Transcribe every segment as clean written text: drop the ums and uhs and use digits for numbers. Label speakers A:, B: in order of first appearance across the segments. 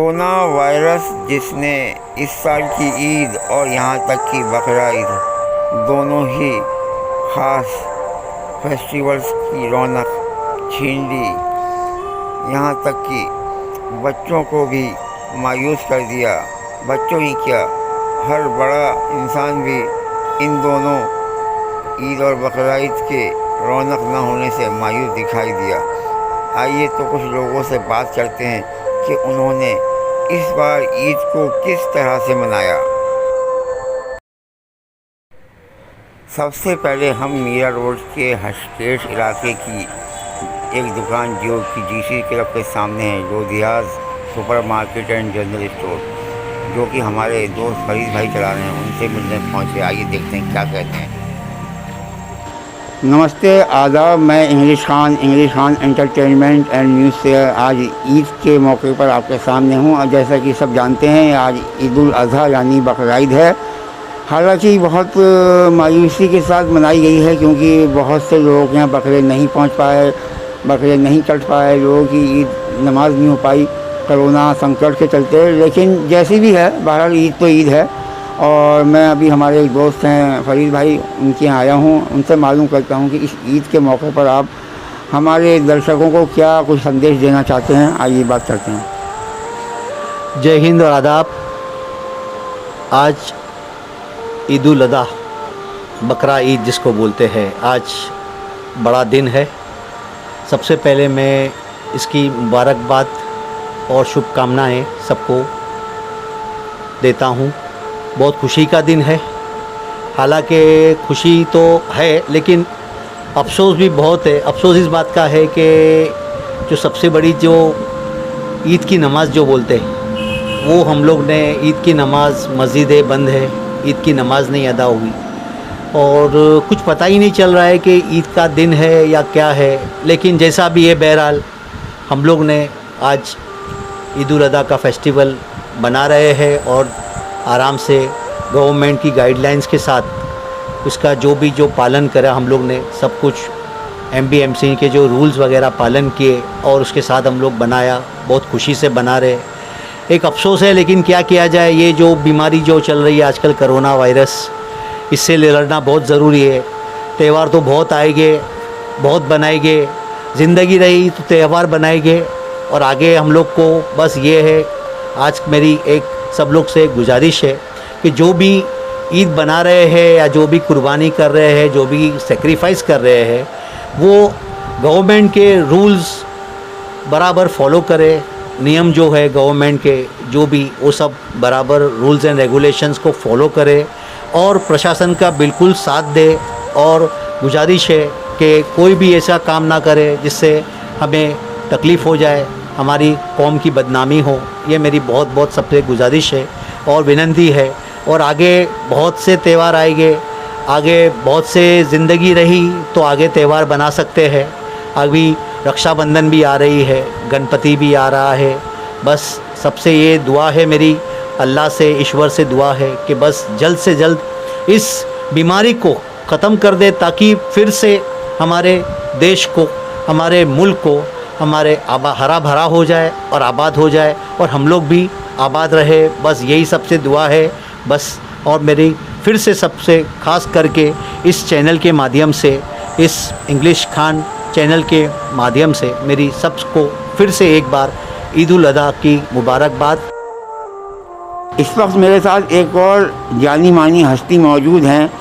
A: Corona virus जिसने इस साल की ईद और यहाँ तक कि बकरा ईद दोनों ही ख़ास फेस्टिवल्स की रौनक छीन ली, यहाँ तक कि बच्चों को भी मायूस कर दिया। बच्चों ही क्या, हर बड़ा इंसान भी इन दोनों ईद और बकरा ईद के रौनक न होने से मायूस दिखाई दिया। आइए तो कुछ लोगों से बात करते हैं कि उन्होंने इस बार ईद को किस तरह से मनाया। सबसे पहले हम मीरा रोड के हस्टेट इलाके की एक दुकान जो कि जीसी क्लब के सामने है, Lodhia's super market and general store, जो कि हमारे दोस्त फरीद भाई चला रहे हैं, उनसे मिलने पहुँचे। आइए देखते हैं क्या कहते हैं। नमस्ते, आदाब। मैं English Khan entertainment and news से आज ईद के मौके पर आपके सामने हूँ। और जैसा कि सब जानते हैं, आज ईद उल अज़हा यानी बकरा ईद है। हालांकि बहुत मायूसी के साथ मनाई गई है, क्योंकि बहुत से लोगों के यहाँ बकरे नहीं पहुँच पाए, बकरे नहीं कट पाए, लोगों की ईद नमाज नहीं हो पाई कोरोना संकट के चलते। लेकिन जैसी भी है, बहरहाल ईद तो ईद है। और मैं अभी हमारे एक दोस्त हैं फरीद भाई, उनके यहाँ आया हूँ, उनसे मालूम करता हूँ कि इस ईद के मौके पर आप हमारे दर्शकों को क्या कुछ संदेश देना चाहते हैं। आइए बात करते हैं।
B: जय हिंद और आदाब। आज ईद उल अज़हा बकरा ईद जिसको बोलते हैं, आज बड़ा दिन है। सबसे पहले मैं इसकी मुबारकबाद और शुभकामनाएं सबको देता हूं। बहुत खुशी का दिन है। हालांकि खुशी तो है, लेकिन अफसोस भी बहुत है। अफसोस इस बात का है कि जो सबसे बड़ी जो ईद की नमाज़ जो बोलते हैं, वो हम लोग ने ईद की नमाज़, मस्जिदें बंद है, ईद की नमाज़ नहीं अदा हुई और कुछ पता ही नहीं चल रहा है कि ईद का दिन है या क्या है। लेकिन जैसा भी है, बहरहाल हम लोग ने आज ईद उल अज़हा का फेस्टिवल बना रहे हैं और आराम से गवर्नमेंट की गाइडलाइंस के साथ उसका जो पालन करा हम लोग ने, सब कुछ MBMC के जो रूल्स वगैरह पालन किए और उसके साथ हम लोग बनाया, बहुत खुशी से बना रहे। एक अफसोस है, लेकिन क्या किया जाए, ये जो बीमारी जो चल रही है आजकल कोरोना वायरस, इससे लड़ना बहुत ज़रूरी है। त्यौहार तो बहुत आएंगे, बहुत बनाएंगे, ज़िंदगी रही तो त्यौहार बनाएंगे। और आगे हम लोग को बस ये है, आज मेरी एक सब लोग से एक गुजारिश है कि जो भी ईद बना रहे हैं या जो भी कुर्बानी कर रहे हैं, जो भी सेक्रीफाइस कर रहे हैं, वो गवर्नमेंट के रूल्स बराबर फॉलो करे। नियम जो है गवर्नमेंट के, जो भी वो सब बराबर रूल्स एंड रेगुलेशंस को फॉलो करे और प्रशासन का बिल्कुल साथ दे। और गुजारिश है कि कोई भी ऐसा काम ना करे जिससे हमें तकलीफ़ हो जाए, हमारी कौम की बदनामी हो। ये मेरी बहुत सबसे गुजारिश है और विनती है। और आगे बहुत से त्यौहार आएंगे, आगे बहुत से ज़िंदगी रही तो आगे त्यौहार बना सकते हैं। अभी रक्षाबंधन भी आ रही है, गणपति भी आ रहा है। बस सबसे ये दुआ है मेरी, अल्लाह से, ईश्वर से दुआ है कि बस जल्द से जल्द इस बीमारी को ख़त्म कर दे, ताकि फिर से हमारे देश को, हमारे मुल्क को, हमारे हरा भरा हो जाए और आबाद हो जाए और हम लोग भी आबाद रहे। बस यही सबसे दुआ है बस। और मेरी फिर से सबसे ख़ास करके इस चैनल के माध्यम से, इस इंग्लिश खान चैनल के माध्यम से मेरी सबको फिर से एक बार ईद उल अज़हा की मुबारकबाद।
A: इस वक्त मेरे साथ एक और जानी मानी हस्ती मौजूद हैं,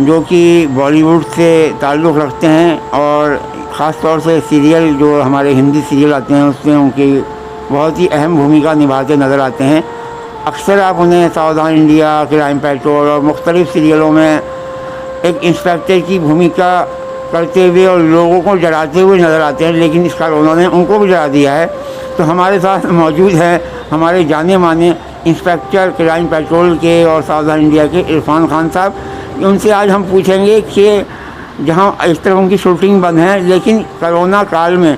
A: जो कि बॉलीवुड से ताल्लुक़ रखते हैं और ख़ास तौर से सीरियल, जो हमारे हिंदी सीरियल आते हैं, उसमें उनकी बहुत ही अहम भूमिका निभाते नज़र आते हैं। अक्सर आप उन्हें सावधान इंडिया, क्राइम पेट्रोल और मुख्तलिफ़ सीरियलों में एक इंस्पेक्टर की भूमिका करते हुए और लोगों को डराते हुए नज़र आते हैं। लेकिन इस कोरोना ने उनको भी डरा दिया है। तो हमारे साथ मौजूद हैं हमारे जाने माने इंस्पेक्टर क्राइम पेट्रोल के और सावधान इंडिया के इरफान खान साहब। उनसे आज हम पूछेंगे कि जहाँ इस तरह उनकी शूटिंग बंद है, लेकिन कोरोना काल में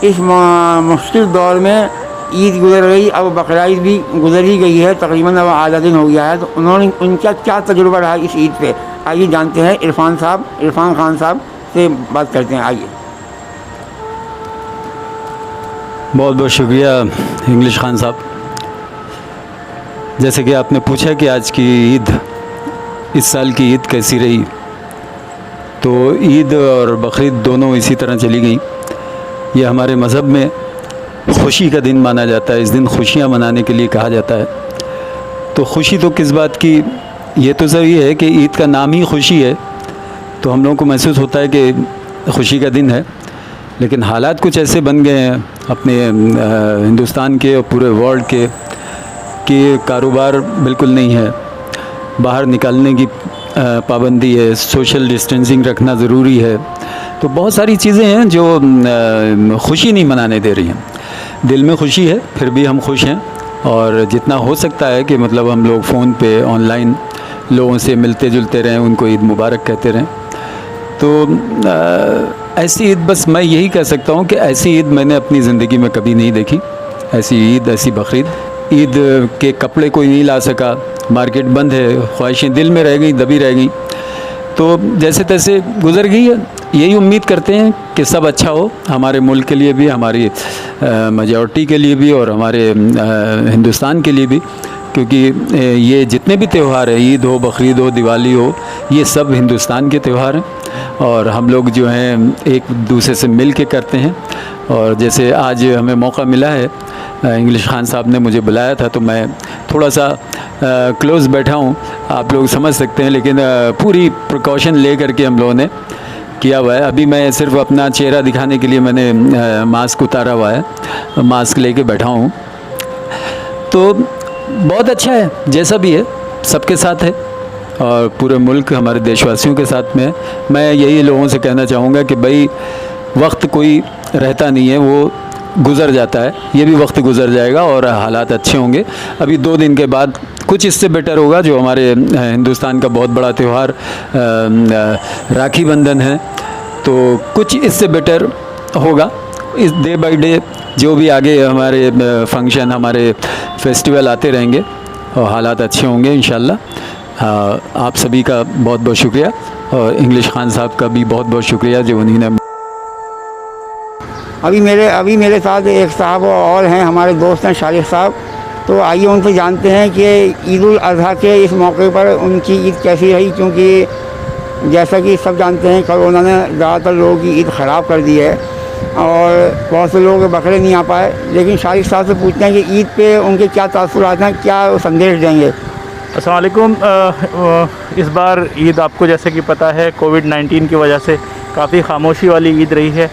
A: इस मुश्किल दौर में ईद गुजर गई, अब बकरा ईद भी गुजर ही गई है, तकरीबन अब आधा दिन हो गया है। तो उन्होंने उनका क्या तजुर्बा रहा इस ईद पे, आइए जानते हैं इरफान खान साहब से बात करते हैं। आइए।
C: बहुत बहुत शुक्रिया इंग्लिश खान साहब। जैसे कि आपने पूछा कि आज की ईद, इस साल की ईद कैसी रही, तो ईद और बकरीद दोनों इसी तरह चली गई। ये हमारे मज़हब में खुशी का दिन माना जाता है, इस दिन खुशियाँ मनाने के लिए कहा जाता है। तो खुशी तो किस बात की, ये तो सही है कि ईद का नाम ही खुशी है, तो हम लोगों को महसूस होता है कि खुशी का दिन है। लेकिन हालात कुछ ऐसे बन गए हैं अपने हिंदुस्तान के और पूरे वर्ल्ड के कि कारोबार बिल्कुल नहीं है, बाहर निकलने की पाबंदी है, सोशल डिस्टेंसिंग रखना ज़रूरी है। तो बहुत सारी चीज़ें हैं जो खुशी नहीं मनाने दे रही हैं। दिल में खुशी है, फिर भी हम खुश हैं, और जितना हो सकता है कि मतलब हम लोग फ़ोन पे ऑनलाइन लोगों से मिलते जुलते रहें, उनको ईद मुबारक कहते रहें। तो ऐसी ईद, बस मैं यही कह सकता हूँ कि ऐसी ईद मैंने अपनी ज़िंदगी में कभी नहीं देखी। ऐसी ईद, ऐसी बकरीद, ईद के कपड़े कोई नहीं ला सका, मार्केट बंद है, ख्वाहिशें दिल में रह गई, दबी रह गई। तो जैसे तैसे गुज़र गई है। यही उम्मीद करते हैं कि सब अच्छा हो, हमारे मुल्क के लिए भी, हमारी मेजॉरिटी के लिए भी, और हमारे हिंदुस्तान के लिए भी, क्योंकि ये जितने भी त्यौहार हैं, ईद हो, बकरीद हो, दिवाली हो, ये सब हिंदुस्तान के त्यौहार हैं, और हम लोग जो हैं एक दूसरे से मिल के करते हैं। और जैसे आज हमें मौका मिला है, इंग्लिश खान साहब ने मुझे बुलाया था, तो मैं थोड़ा सा क्लोज़ बैठा हूँ, आप लोग समझ सकते हैं, लेकिन पूरी प्रिकॉशन ले करके हम लोगों ने किया हुआ है। अभी मैं सिर्फ अपना चेहरा दिखाने के लिए मैंने मास्क उतारा हुआ है, मास्क लेके बैठा हूँ। तो बहुत अच्छा है, जैसा भी है सबके साथ है, और पूरे मुल्क हमारे देशवासियों के साथ में है। मैं यही लोगों से कहना चाहूँगा कि भाई, वक्त कोई रहता नहीं है, वो गुज़र जाता है, ये भी वक्त गुज़र जाएगा और हालात अच्छे होंगे। अभी 2 दिन के बाद कुछ इससे बेटर होगा। जो हमारे हिंदुस्तान का बहुत बड़ा त्यौहार राखी बंधन है, तो कुछ इससे बेटर होगा। इस डे बाय डे जो भी आगे हमारे फंक्शन, हमारे फेस्टिवल आते रहेंगे और हालात अच्छे होंगे इंशाल्लाह। आप सभी का बहुत बहुत शुक्रिया, और इंग्लिश खान साहब का भी बहुत बहुत शुक्रिया जो उन्होंने
A: अभी मेरे साथ एक साहब और हैं, हमारे दोस्त हैं, शालिक साहब। तो आइए उनसे जानते हैं कि ईद उल अज़हा के इस मौके पर उनकी ईद कैसी रही, क्योंकि जैसा कि सब जानते हैं कोरोना ने ज़्यादातर लोगों की ईद ख़राब कर दी है और बहुत से लोग बकरे नहीं आ पाए। लेकिन शालिक साहब से पूछते हैं कि ईद पे उनके क्या तासुरात हैं, क्या संदेश देंगे।
D: अस्सलाम वालेकुम। इस बार ईद आपको जैसे कि पता है, कोविड-19 की वजह से काफ़ी खामोशी वाली ईद रही है।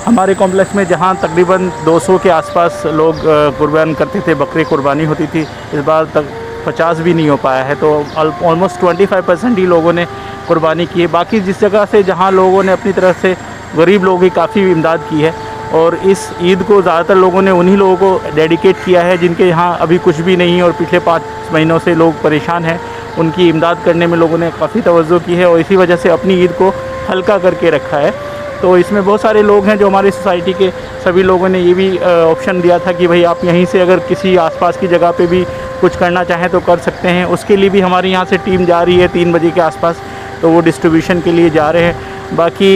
D: हमारे कॉम्प्लेक्स में जहां तकरीबन 200 के आसपास लोग कुर्बान करते थे, बकरी कुर्बानी होती थी, इस बार तक 50 भी नहीं हो पाया है। तो ऑलमोस्ट 25% ही लोगों ने कुर्बानी की है। बाकी जिस जगह से जहां लोगों ने अपनी तरफ से गरीब लोगों की काफ़ी इमदाद की है, और इस ईद को ज़्यादातर लोगों ने उन्हीं लोगों को डेडिकेट किया है जिनके यहाँ अभी कुछ भी नहीं और पिछले 5 महीनों से लोग परेशान हैं। उनकी इमदाद करने में लोगों ने काफ़ी तवज्जो की है और इसी वजह से अपनी ईद को हल्का करके रखा है। तो इसमें बहुत सारे लोग हैं जो हमारी सोसाइटी के सभी लोगों ने ये भी ऑप्शन दिया था कि भाई आप यहीं से अगर किसी आसपास की जगह पे भी कुछ करना चाहें तो कर सकते हैं। उसके लिए भी हमारे यहाँ से टीम जा रही है 3 बजे के आसपास, तो वो डिस्ट्रीब्यूशन के लिए जा रहे हैं। बाकी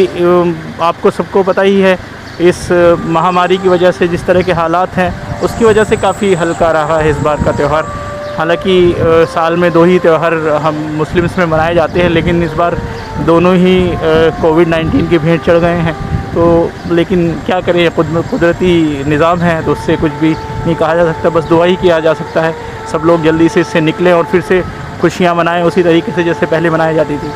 D: आपको सबको पता ही है, इस महामारी की वजह से जिस तरह के हालात हैं उसकी वजह से काफ़ी हल्का रहा है इस बार का त्यौहार। हालांकि साल में 2 ही त्यौहार हम मुस्लिम्स में मनाए जाते हैं, लेकिन इस बार दोनों ही कोविड-19 की भेंट चढ़ गए हैं। तो लेकिन क्या करें, कुदरती निज़ाम है, तो उससे कुछ भी नहीं कहा जा सकता, बस दुआ ही किया जा सकता है सब लोग जल्दी से इससे निकलें और फिर से खुशियाँ मनाएं उसी तरीके से जैसे पहले मनाई जाती थी।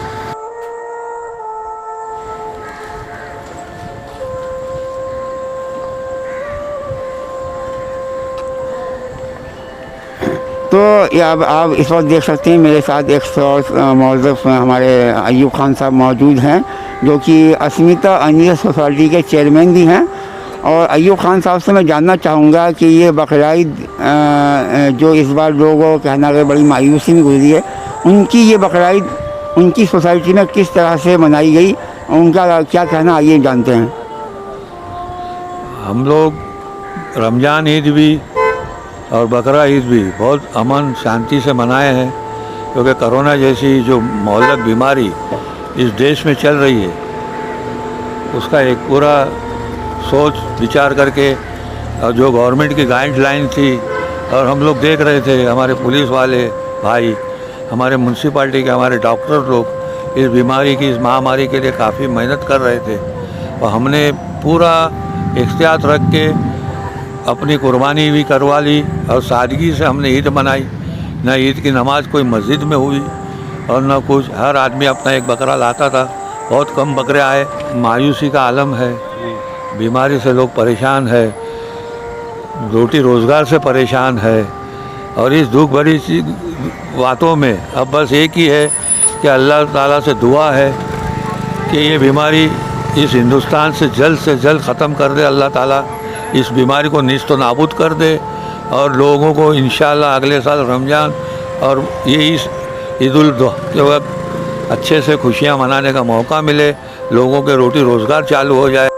A: तो ये अब आप इस वक्त देख सकते हैं मेरे साथ एक मौजूद हमारे अयूब खान साहब मौजूद हैं, जो कि अस्मिता अनिया सोसाइटी के चेयरमैन भी हैं। और अयूब खान साहब से मैं जानना चाहूँगा कि ये बकरा ईद जो इस बार लोगों कहना कि बड़ी मायूसी में गुजरी है, उनकी ये बकरा ईद उनकी सोसाइटी में किस तरह से मनाई गई, उनका क्या कहना, आइए जानते हैं।
E: हम लोग रमज़ान ईद भी और बकरा ईद भी बहुत अमन शांति से मनाए हैं, क्योंकि कोरोना जैसी जो मौलक बीमारी इस देश में चल रही है उसका एक पूरा सोच विचार करके, और जो गवर्नमेंट की गाइडलाइन थी और हम लोग देख रहे थे, हमारे पुलिस वाले भाई, हमारे म्यूनसिपाल्टी के हमारे डॉक्टर लोग इस बीमारी की, इस महामारी के लिए काफ़ी मेहनत कर रहे थे और हमने पूरा एहतियात रख के अपनी कुर्बानी भी करवा ली और सादगी से हमने ईद मनाई। न ईद की नमाज़ कोई मस्जिद में हुई और न कुछ, हर आदमी अपना एक बकरा लाता था, बहुत कम बकरे आए। मायूसी का आलम है, बीमारी से लोग परेशान है, रोटी रोज़गार से परेशान है और इस दुख भरी बातों में अब बस एक ही है कि अल्लाह ताला से दुआ है कि ये बीमारी इस हिंदुस्तान से जल्द ख़त्म कर दे। अल्लाह ताला इस बीमारी को निस्त नाबूद कर दे और लोगों को इंशाअल्लाह अगले साल रमज़ान और ये इस ईद उल के वक्त अच्छे से खुशियाँ मनाने का मौका मिले, लोगों के रोटी रोज़गार चालू हो जाए।